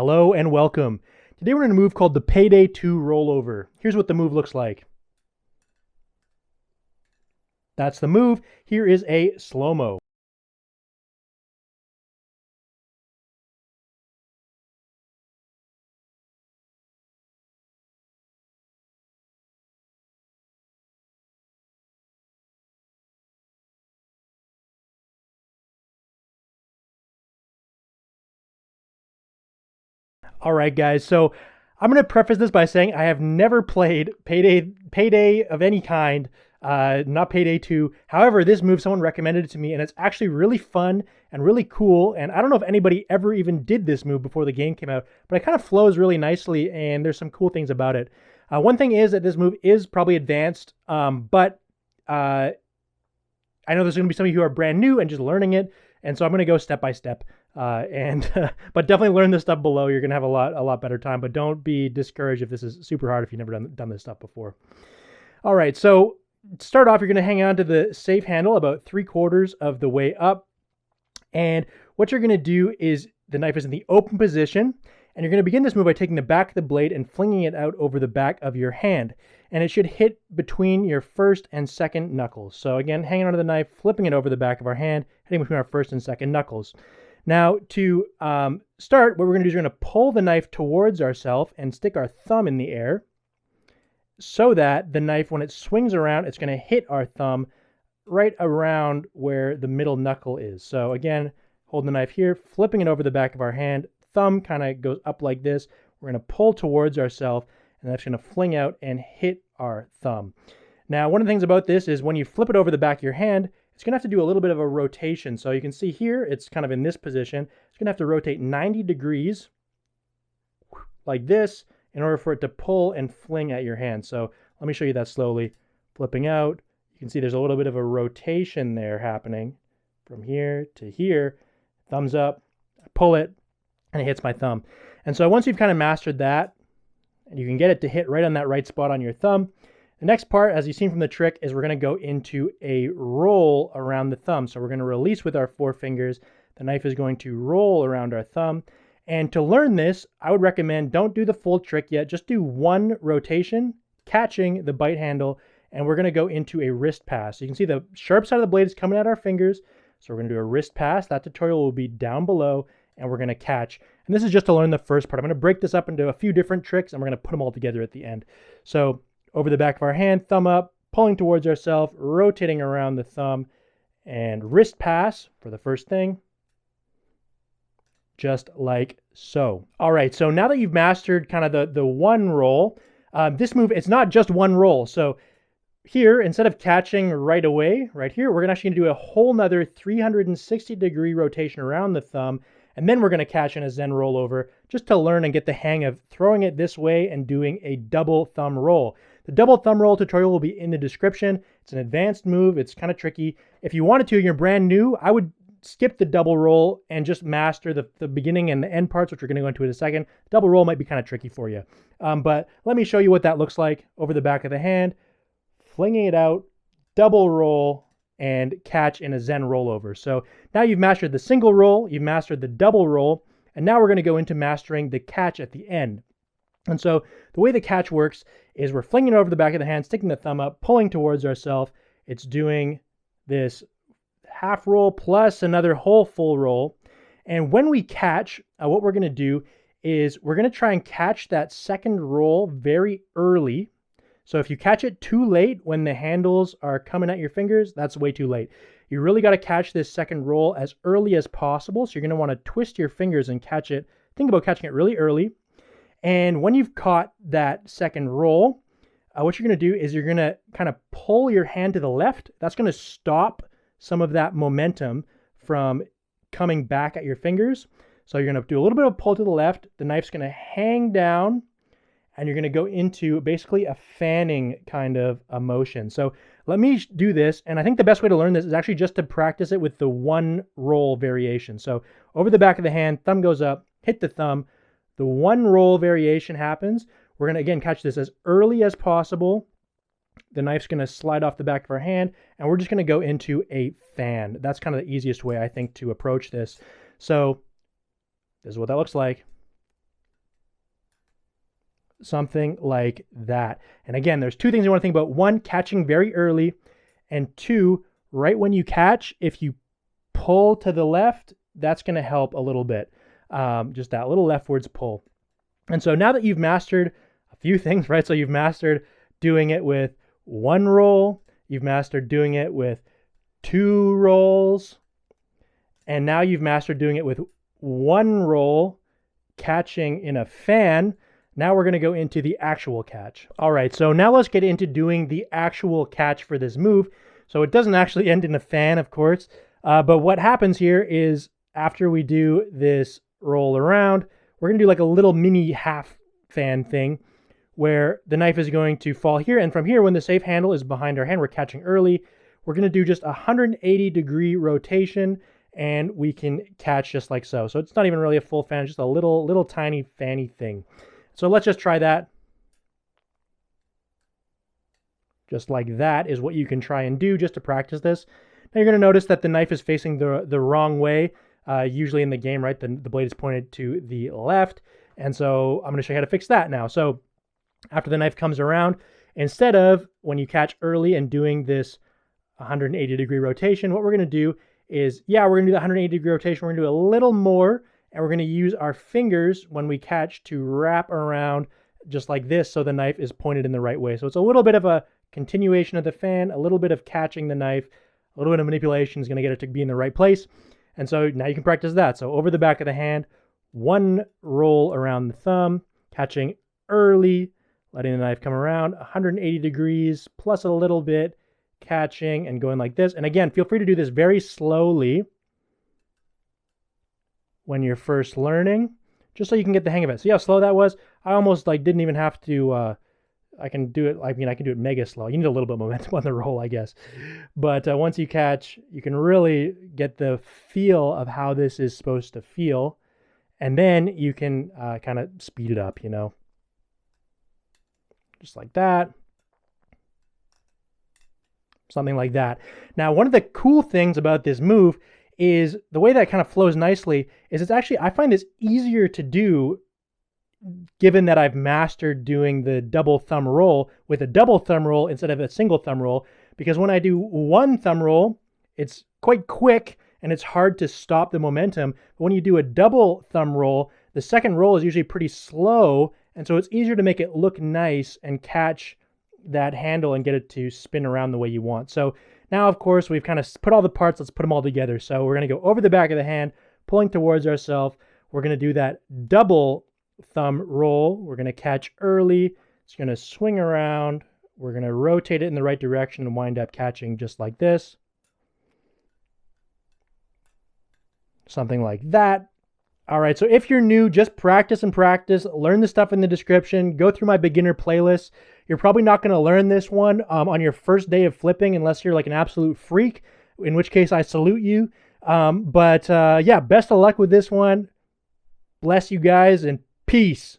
Hello and welcome. Today we're in a move called the Payday 2 Rollover. Here's what the move looks like. That's the move. Here is a Slomo. All right, guys. So I'm going to preface this by saying I have never played Payday of any kind, not Payday 2. However, this move, someone recommended it to me, and it's actually really fun and really cool. And I don't know if anybody ever even did this move before the game came out, but it kind of flows really nicely, and there's some cool things about it. One thing is that this move is probably advanced, but I know there's going to be some of you who are brand new and just learning it, and so I'm going to go step by step. But definitely learn this stuff below. You're gonna have a lot better time. But don't be discouraged if this is super hard if you've never done this stuff before. All right, so to start off, you're gonna hang on to the safe handle about 3/4 of the way up, and what you're gonna do is the knife is in the open position, and you're gonna begin this move by taking the back of the blade and flinging it out over the back of your hand, and it should hit between your first and second knuckles. So again, hanging onto the knife, flipping it over the back of our hand, hitting between our first and second knuckles. Now, to start, what we're going to do is we're going to pull the knife towards ourselves and stick our thumb in the air so that the knife, when it swings around, it's going to hit our thumb right around where the middle knuckle is. So again, hold the knife here, flipping it over the back of our hand, thumb kind of goes up like this. We're going to pull towards ourselves, and that's going to fling out and hit our thumb. Now, one of the things about this is when you flip it over the back of your hand, it's going to have to do a little bit of a rotation. So you can see here, it's kind of in this position. It's going to have to rotate 90 degrees like this in order for it to pull and fling at your hand. So let me show you that slowly. Flipping out, you can see there's a little bit of a rotation there happening from here to here. Thumbs up, I pull it, and it hits my thumb. And so once you've kind of mastered that, and you can get it to hit right on that right spot on your thumb, the next part, as you've seen from the trick, is we're going to go into a roll around the thumb. So we're going to release with our 4 fingers. The knife is going to roll around our thumb. And to learn this, I would recommend don't do the full trick yet. Just do one rotation, catching the bite handle, and we're going to go into a wrist pass. So you can see the sharp side of the blade is coming at our fingers. So we're going to do a wrist pass. That tutorial will be down below, and we're going to catch. And this is just to learn the first part. I'm going to break this up into a few different tricks, and we're going to put them all together at the end. So over the back of our hand, thumb up, pulling towards ourselves, rotating around the thumb, and wrist pass for the first thing, just like so. All right, so now that you've mastered kind of the one roll, this move, it's not just one roll. So here, instead of catching right away, right here, we're actually gonna do a whole nother 360-degree rotation around the thumb, and then we're gonna catch in a Zen rollover just to learn and get the hang of throwing it this way and doing a double thumb roll. The double thumb roll tutorial will be in the description. It's an advanced move. It's kind of tricky. If you wanted to, and you're brand new, I would skip the double roll and just master the beginning and the end parts, which we're going to go into in a second. Double roll might be kind of tricky for you. But let me show you what that looks like over the back of the hand, flinging it out, double roll, and catch in a Zen rollover. So now you've mastered the single roll, you've mastered the double roll, and now we're going to go into mastering the catch at the end. And so the way the catch works is we're flinging it over the back of the hand, sticking the thumb up, pulling towards ourselves. It's doing this half roll plus another whole full roll. And when we catch, what we're going to do is we're going to try and catch that second roll very early. So if you catch it too late when the handles are coming at your fingers, that's way too late. You really got to catch this second roll as early as possible. So you're going to want to twist your fingers and catch it. Think about catching it really early. And when you've caught that second roll, what you're going to do is you're going to kind of pull your hand to the left. That's going to stop some of that momentum from coming back at your fingers. So you're going to do a little bit of pull to the left. The knife's going to hang down, and you're going to go into basically a fanning kind of a motion. So let me do this. And I think the best way to learn this is actually just to practice it with the one roll variation. So over the back of the hand, thumb goes up, hit the thumb. The one roll variation happens. We're going to, again, catch this as early as possible. The knife's going to slide off the back of our hand, and we're just going to go into a fan. That's kind of the easiest way, I think, to approach this. So this is what that looks like. something like that. And again, there's two things you want to think about. One, catching very early, and two, right when you catch, if you pull to the left, that's going to help a little bit. Just that little leftwards pull. And so now that you've mastered a few things, right? So you've mastered doing it with one roll, you've mastered doing it with two rolls, and now you've mastered doing it with one roll, catching in a fan. Now we're going to go into the actual catch. All right, so now let's get into doing the actual catch for this move. So it doesn't actually end in a fan, of course, but what happens here is after we do this roll around, we're going to do like a little mini half fan thing where the knife is going to fall here. And from here, when the safe handle is behind our hand, we're catching early. We're going to do just a 180-degree rotation, and we can catch just like so. So it's not even really a full fan, just a little tiny fanny thing. So let's just try that. Just like that is what you can try and do just to practice this. Now you're going to notice that the knife is facing the wrong way. Usually in the game, right, the blade is pointed to the left. And so I'm going to show you how to fix that now. So after the knife comes around, instead of when you catch early and doing this 180-degree rotation, what we're going to do is, we're going to do the 180-degree rotation. We're going to do a little more, and we're going to use our fingers when we catch to wrap around just like this so the knife is pointed in the right way. So it's a little bit of a continuation of the fan, a little bit of catching the knife, a little bit of manipulation is going to get it to be in the right place. And so now you can practice that. So over the back of the hand, one roll around the thumb, catching early, letting the knife come around 180 degrees plus a little bit, catching and going like this. And again, feel free to do this very slowly when you're first learning, just so you can get the hang of it. See how slow that was? I almost didn't even have to, I can do it. I can do it mega slow. You need a little bit of momentum on the roll, I guess. But once you catch, you can really get the feel of how this is supposed to feel. And then you can kind of speed it up, just like that. Something like that. Now, one of the cool things about this move is the way that kind of flows nicely is it's actually, I find this easier to do given that I've mastered doing the double thumb roll with a double thumb roll instead of a single thumb roll, because when I do one thumb roll, it's quite quick and it's hard to stop the momentum. But when you do a double thumb roll, the second roll is usually pretty slow, and so it's easier to make it look nice and catch that handle and get it to spin around the way you want. So now, of course, we've kind of put all the parts, let's put them all together. So we're going to go over the back of the hand, pulling towards ourselves. We're going to do that double thumb roll. We're going to catch early. It's going to swing around. We're going to rotate it in the right direction and wind up catching just like this. Something like that. All right, so if you're new, just practice and practice. Learn the stuff in the description. Go through my beginner playlist. You're probably not going to learn this one on your first day of flipping unless you're like an absolute freak, in which case I salute you. But best of luck with this one. Bless you guys and peace.